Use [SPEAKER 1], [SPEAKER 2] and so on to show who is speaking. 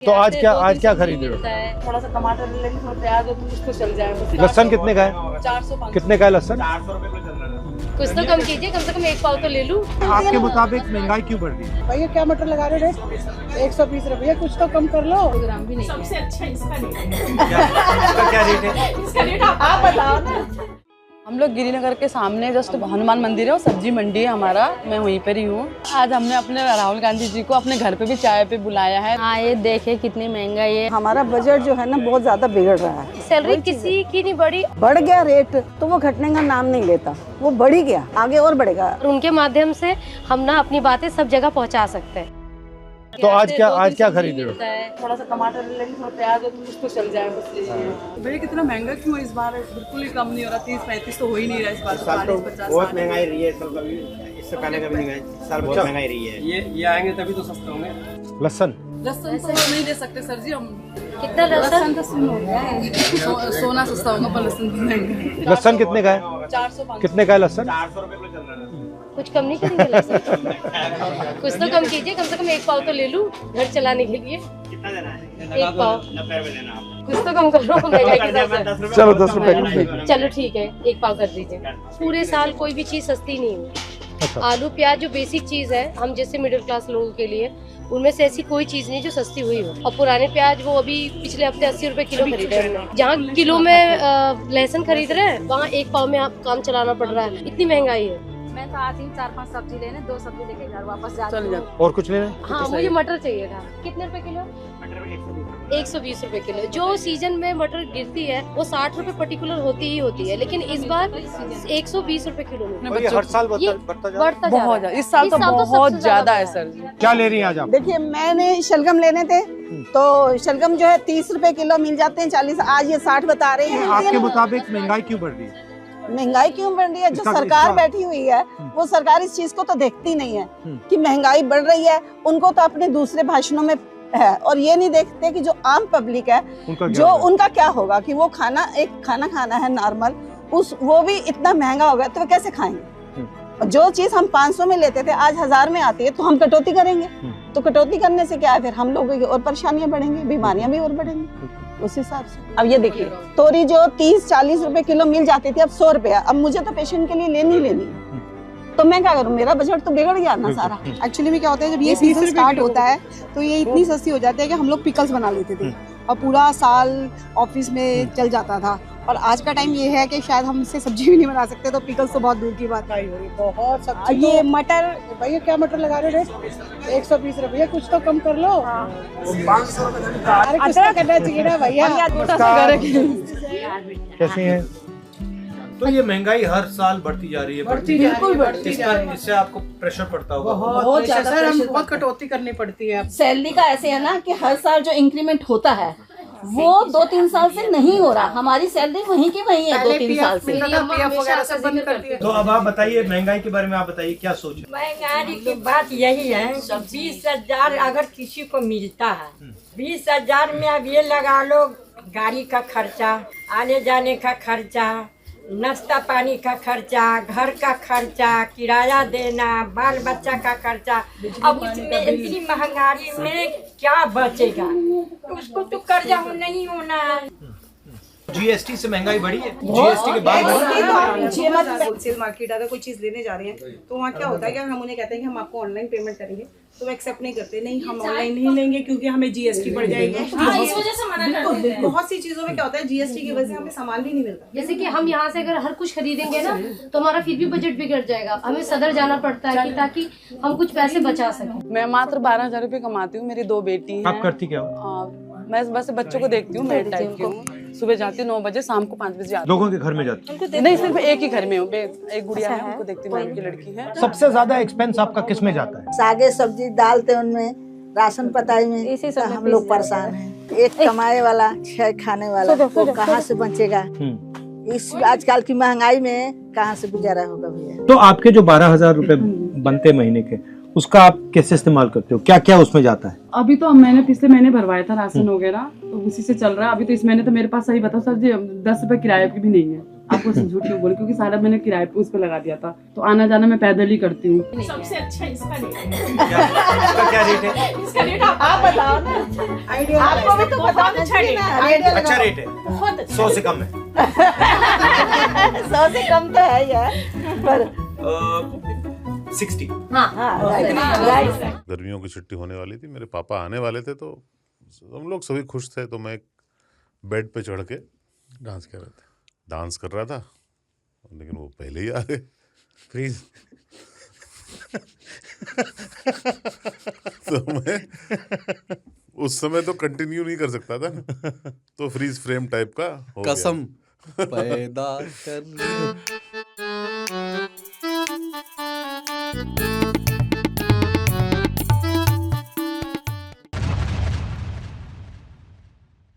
[SPEAKER 1] तो आज क्या खरीदे हो?
[SPEAKER 2] थोड़ा सा टमाटर ले लेंगे, थोड़ा प्याज और कुछ तो चल जाए।
[SPEAKER 1] लहसुन कितने का है?
[SPEAKER 2] 400
[SPEAKER 1] कितने का है लहसुन?
[SPEAKER 3] 400 रुपए को चल रहा है।
[SPEAKER 4] कुछ तो कम कीजिए, कम से कम एक पाव तो ले लूं।
[SPEAKER 1] आपके मुताबिक महंगाई क्यों बढ़ रही है?
[SPEAKER 2] भैया क्या मटर लगा रहे हो रेट? 120 रुपये, कुछ तो कम कर लो। ग्राम भी नहीं
[SPEAKER 5] सबसे अच्छा इसका रेट
[SPEAKER 1] इसका क्या रेट है?
[SPEAKER 5] इसका रेट
[SPEAKER 2] आप बताओ ना।
[SPEAKER 6] हम लोग गिरिनगर के सामने जस्ट हनुमान मंदिर है और सब्जी मंडी है हमारा, मैं वहीं पर ही हूँ। आज हमने अपने राहुल गांधी जी को अपने घर पे भी चाय पे बुलाया है।
[SPEAKER 4] हाँ, ये देखे कितनी महंगाई है।
[SPEAKER 2] हमारा बजट जो है ना बहुत ज्यादा बिगड़ रहा है।
[SPEAKER 4] सैलरी किसी की नहीं बढ़ी
[SPEAKER 2] बढ़ गया रेट तो वो घटने का नाम नहीं लेता, वो बढ़ ही गया, आगे और बढ़ेगा।
[SPEAKER 4] और उनके माध्यम से हम ना अपनी बातें सब जगह पहुंचा सकते हैं।
[SPEAKER 1] तो आज क्या खरीदे हो?
[SPEAKER 2] थोड़ा सा टमाटर ले लेंगे, थोड़ा प्याज और कुछ तो चल जाए।
[SPEAKER 6] भैया कितना महंगा क्यों है इस बार? बिल्कुल ही कम नहीं हो रहा, 30-35 तो हो ही नहीं रहा इस बार।
[SPEAKER 3] साल तो बहुत महंगाई रही है, साल कभी इससे पहले कभी नहीं गई, साल बहुत महंगाई रही है।
[SPEAKER 5] ये आएंगे तभी तो सस्ते होंगे।
[SPEAKER 1] लहसुन
[SPEAKER 6] लहसुन तो नहीं दे सकते सर जी हम।
[SPEAKER 4] कितना लहसुन?
[SPEAKER 6] तो सुन हो गया है। सोना सस्ता होगा पर लहसुन महंगा।
[SPEAKER 1] लहसुन कितने का है?
[SPEAKER 2] 400
[SPEAKER 1] कितने का है लहसुन?
[SPEAKER 3] 400 रुपए को चल रहा है।
[SPEAKER 4] कुछ कम नहीं करेंगे लहसुन? कुछ तो कम कीजिए, कम से कम एक पाव तो ले लूं घर चलाने के लिए।
[SPEAKER 3] कितना देना है?
[SPEAKER 4] एक पाव
[SPEAKER 3] 90 रुपए देना आप।
[SPEAKER 4] कुछ तो कम करो महंगाई के हिसाब से।
[SPEAKER 1] चलो 10 रुपए कर दीजिए।
[SPEAKER 4] चलो ठीक है, एक पाव कर दीजिए। पूरे साल कोई भी चीज सस्ती नहीं हुई।
[SPEAKER 1] अच्छा।
[SPEAKER 4] आलू प्याज जो बेसिक चीज है हम जैसे मिडिल क्लास लोगों के लिए, उनमें से ऐसी कोई चीज नहीं जो सस्ती हुई हो। और पुराने प्याज वो अभी पिछले हफ्ते 80 रुपए किलो खरीदे हमने। जहाँ किलो में लहसुन खरीद रहे हैं वहाँ एक पाव में आप काम चलाना पड़ रहा है, इतनी महंगाई है।
[SPEAKER 7] मैं तो आती हूँ 4-5 सब्जी लेने, 2 सब्जी लेके घर वापस जाती
[SPEAKER 6] चल
[SPEAKER 7] हूँ।
[SPEAKER 6] जा।
[SPEAKER 1] और कुछ लेना है?
[SPEAKER 4] हाँ, मुझे मटर चाहिए था। कितने रुपए किलो? 120 रुपए किलो। जो सीजन में मटर गिरती है वो 60 रुपए पर्टिकुलर होती ही होती है, लेकिन इस बार 120 रुपए किलो में
[SPEAKER 1] और ये हर साल
[SPEAKER 4] ये
[SPEAKER 1] बढ़ता जा रहा है।
[SPEAKER 4] बढ़ता जा रहा
[SPEAKER 6] बहुत
[SPEAKER 4] है।
[SPEAKER 6] ज्यादा, इस साल तो बहुत
[SPEAKER 4] सबसे
[SPEAKER 6] ज्यादा है सर जी।
[SPEAKER 1] क्या ले रही हैं आज आप?
[SPEAKER 2] देखिए मैंने शलगम लेने थे तो शलगम जो है 30 रुपए किलो मिल जाते हैं, 40, आज ये 60 बता रहे हैं।
[SPEAKER 1] आपके मुताबिक महंगाई क्यों बढ़ रही है?
[SPEAKER 2] महंगाई क्यों बढ़ रही है? जो
[SPEAKER 1] इसका-
[SPEAKER 2] सरकार
[SPEAKER 1] इसका-
[SPEAKER 2] बैठी हुई है वो सरकार इस चीज को तो देखती नहीं है कि महंगाई बढ़ रही है। उनको तो अपने दूसरे भाषणों में है और ये नहीं देखते कि जो आम पब्लिक है उनका क्या होगा कि वो खाना खाना है नॉर्मल, वो भी इतना महंगा हो गया तो वो कैसे खाएंगे? जो चीज हम 500 में लेते थे आज 1000 में आती है तो हम कटौती करेंगे। तो कटौती करने से क्या है, फिर हम लोगों की और परेशानियां बढ़ेंगी, बीमारियां भी और बढ़ेंगी उस हिसाब से। अब ये देखिए तोरी जो 30-40 रुपए किलो मिल जाती थी अब 100 रुपया। अब मुझे तो पेशेंट के लिए लेनी है तो मैं क्या करूँ? मेरा बजट तो बिगड़ गया ना सारा।
[SPEAKER 8] एक्चुअली में क्या होता है जब ये सीजन स्टार्ट होता है तो ये इतनी सस्ती हो जाती है कि हम लोग पिकल्स बना लेते थे और पूरा साल ऑफिस में चल जाता था। और आज का टाइम ये है कि शायद हम इससे सब्जी भी नहीं बना सकते तो पिकल्स तो बहुत दूर की बात है।
[SPEAKER 2] बहुत सब्जी
[SPEAKER 8] ये मटर
[SPEAKER 2] भैया क्या मटर लगा रहे हो रेट? 120 रुपये, कुछ तो कम कर लो। अरे कुछ तो करना चाहिए ना भैया।
[SPEAKER 1] कैसी हैं?
[SPEAKER 9] तो ये महंगाई हर साल बढ़ती जा रही है,
[SPEAKER 2] बिल्कुल बढ़ती जा रही है।
[SPEAKER 9] इससे आपको प्रेशर पड़ता होगा।
[SPEAKER 2] बहुत ज्यादा
[SPEAKER 8] सर हम
[SPEAKER 2] pressure
[SPEAKER 8] बहुत कटौती करनी पड़ती है।
[SPEAKER 7] सैलरी का ऐसे है ना कि हर साल जो इंक्रीमेंट होता है वो 2-3 साल से नहीं हो रहा। हमारी सैलरी वहीं की वहीं है 2-3 साल से।
[SPEAKER 8] PF वगैरह सब बंद कर दिया।
[SPEAKER 9] तो अब आप बताइए महंगाई के बारे में, आप बताइए क्या सोच रहे
[SPEAKER 10] महंगाई की बात यही है कि 20,000 अगर किसी को मिलता है, 20,000 में अब ये लगा लो गाड़ी का खर्चा, आने जाने का खर्चा, नाश्ता पानी का खर्चा, घर का खर्चा, किराया देना, बाल बच्चा का खर्चा। अब उसमें इतनी महंगाई में क्या बचेगा? उसको तो कर्जा नहीं होना है।
[SPEAKER 9] जीएसटी से महंगाई बढ़ी है? जीएसटी के बाद बढ़ी है?
[SPEAKER 8] होलसेल मार्केट अगर कोई चीज लेने जा रहे हैं तो वहाँ क्या होता है कि हम उन्हें कहते हैं कि हम आपको ऑनलाइन पेमेंट करेंगे तो वो एक्सेप्ट नहीं करते। नहीं, हम ऑनलाइन नहीं लेंगे क्योंकि हमें जीएसटी पड़ जाएगी।
[SPEAKER 10] इस वजह से मना करते हैं।
[SPEAKER 8] बहुत सी चीजों में क्या होता है जीएसटी की वजह से हमें सामान भी नहीं मिलता।
[SPEAKER 4] जैसे कि हम यहाँ से अगर हर कुछ खरीदेंगे ना तो हमारा फिर भी बजट बिगड़ जाएगा। हमें सदर जाना पड़ता है कि ताकि हम कुछ पैसे बचा सकें।
[SPEAKER 6] मैं मात्र 12,000 रुपए कमाती हूँ, मेरी 2 बेटी हैं।
[SPEAKER 1] आप करती क्या हो?
[SPEAKER 6] मैं बस बच्चों को देखती हूँ, मेड टाइप की हूँ। सुबह जाती हूँ 9 बजे, शाम को 5 बजे आती
[SPEAKER 1] लोगों के घर में जाती?
[SPEAKER 6] हूँ। नहीं, सिर्फ एक ही घर में हूँ। एक गुड़िया है, उनको देखती हूँ, मैम की लड़की है।
[SPEAKER 1] सबसे ज्यादा एक्सपेंस आपका किस में जाता है?
[SPEAKER 2] सागे सब्जी डालते उनमें, राशन पताई में, तो हम लोग परेशान हैं। एक कमाए वाला 6 खाने वाला वो कहाँ से बचेगा? इस आजकल की महंगाई में कहाँ से गुजारा होगा भैया?
[SPEAKER 1] तो आपके जो 12,000 रुपए बनते महीने के, उसका आप कैसे इस्तेमाल करते हो? क्या क्या उसमें जाता है?
[SPEAKER 6] अभी तो मैंने पिछले महीने भरवाया था राशन वगैरह, तो उसी से चल रहा है। अभी तो इस महीने तो मेरे पास, सही बताओ सर जी, 10 रुपए किराए की भी नहीं है। आपको झूठ क्यों बोले, क्योंकि सारा मैंने किराए पे उस पे लगा दिया था, तो आना जाना मैं पैदल ही करती हूँ।
[SPEAKER 5] सबसे अच्छा इसका रेट है।
[SPEAKER 9] इसका क्या रेट है?
[SPEAKER 5] इसका रेट
[SPEAKER 2] आप बताओ ना, आइडिया आपको भी तो पता
[SPEAKER 5] अच्छा रेट
[SPEAKER 2] है।
[SPEAKER 9] अच्छा रेट है,
[SPEAKER 5] बहुत अच्छा
[SPEAKER 9] 100 से कम है।
[SPEAKER 2] 100 से कम तो है यार, पर
[SPEAKER 9] 60।
[SPEAKER 11] गर्मियों की छुट्टी होने वाली थी, मेरे पापा आने वाले थे, तो हम लोग सभी खुश थे। तो मैं एक बेड पे चढ़ के डांस कर रहा था, लेकिन वो पहले ही आ गए।
[SPEAKER 1] फ्रीज।
[SPEAKER 11] तो मैं उस समय तो कंटिन्यू नहीं कर सकता था ना, तो फ्रीज फ्रेम टाइप का हो गया।
[SPEAKER 12] कसम पैदा कर